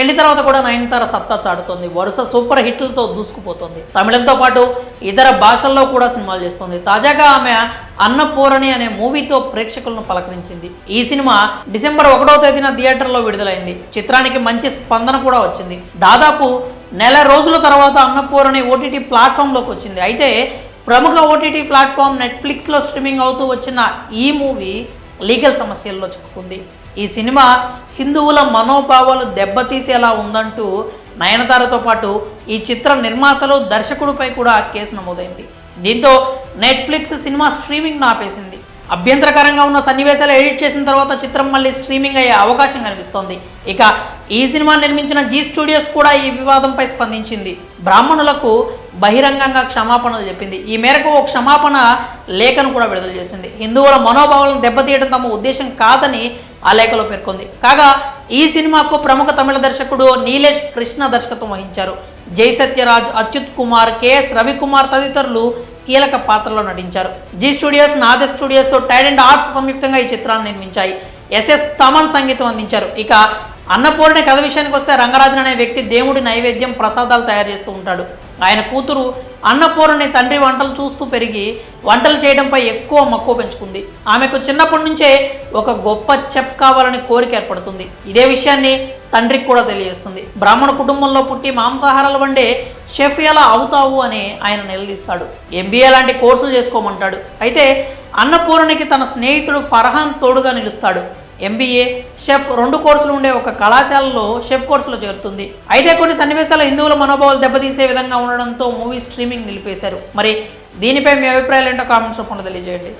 పెళ్లి తర్వాత కూడా నయనతార సత్తా చాటుతోంది. వరుస సూపర్ హిట్లతో దూసుకుపోతుంది. తమిళంతో పాటు ఇతర భాషల్లో కూడా సినిమాలు చేస్తుంది. తాజాగా ఆమె అన్నపూరణి అనే మూవీతో ప్రేక్షకులను పలకరించింది. ఈ సినిమా డిసెంబర్ 1వ తేదీన థియేటర్లో విడుదలైంది. చిత్రానికి మంచి స్పందన కూడా వచ్చింది. దాదాపు నెల రోజుల తర్వాత అన్నపూరణి ఓటీటీ ప్లాట్ఫామ్లోకి వచ్చింది. అయితే ప్రముఖ ఓటీటీ ప్లాట్ఫామ్ నెట్ఫ్లిక్స్లో స్ట్రీమింగ్ అవుతూ వచ్చిన ఈ మూవీ లీగల్ సమస్యల్లో చిక్కుకుంది. ఈ సినిమా హిందువుల మనోభావాలు దెబ్బతీసేలా ఉందంటూ నయనతారతో పాటు ఈ చిత్ర నిర్మాతలు దర్శకుడిపై కూడా కేసు నమోదైంది. దీంతో నెట్ఫ్లిక్స్ సినిమా స్ట్రీమింగ్ను ఆపేసింది. అభ్యంతరకరంగా ఉన్న సన్నివేశాలు ఎడిట్ చేసిన తర్వాత చిత్రం మళ్ళీ స్ట్రీమింగ్ అయ్యే అవకాశం కనిపిస్తోంది. ఇక ఈ సినిమా నిర్మించిన జీ స్టూడియోస్ కూడా ఈ వివాదంపై స్పందించింది. బ్రాహ్మణులకు బహిరంగంగా క్షమాపణలు చెప్పింది. ఈ మేరకు ఓ క్షమాపణ లేఖను కూడా విడుదల చేసింది. హిందువుల మనోభావాలను దెబ్బతీయడం తమ ఉద్దేశం కాదని ఆ లేఖలో పేర్కొంది. కాగా ఈ సినిమాకు ప్రముఖ తమిళ దర్శకుడు నీలేష్ కృష్ణ దర్శకత్వం వహించారు. జై సత్యరాజ్, అచ్యుత్ కుమార్, కెఎస్ రవికుమార్ తదితరులు కీలక పాత్రలో నటించారు. జీ స్టూడియోస్, నాద స్టూడియోస్, టైడెంట్ ఆర్ట్స్ సంయుక్తంగా ఈ చిత్రాన్ని నిర్మించాయి. ఎస్ఎస్ తమన్ సంగీతం అందించారు. ఇక అన్నపూర్ణి కథ విషయానికి వస్తే రంగరాజన్ అనే వ్యక్తి దేవుడి నైవేద్యం ప్రసాదాలు తయారు చేస్తూ ఉంటాడు. ఆయన కూతురు అన్నపూర్ణి తండ్రి వంటలు చూస్తూ పెరిగి వంటలు చేయడంపై ఎక్కువ మక్కువ పెంచుకుంది. ఆమెకు చిన్నప్పటి నుంచే ఒక గొప్ప చెఫ్ కావాలని కోరిక ఏర్పడుతుంది. ఇదే విషయాన్ని తండ్రికి కూడా తెలియజేస్తుంది. బ్రాహ్మణ కుటుంబంలో పుట్టి మాంసాహారాలు వండే షెఫ్ ఎలా అవుతావు అని ఆయన నిలదీస్తాడు. ఎంబీఏ లాంటి కోర్సులు చేసుకోమంటాడు. అయితే అన్నపూర్ణికి తన స్నేహితుడు ఫర్హాన్ తోడుగా నిలుస్తాడు. ఎంబీఏ, షెఫ్ 2 కోర్సులు ఉండే ఒక కళాశాలలో షెఫ్ కోర్సులో చేరుతుంది. అయితే కొన్ని సన్నివేశాలు హిందువుల మనోభావాలు దెబ్బతీసే విధంగా ఉండడంతో మూవీ స్ట్రీమింగ్ నిలిపేశారు. మరి దీనిపై మీ అభిప్రాయాలు ఏంటో కామెంట్స్ రూపంలో తెలియజేయండి.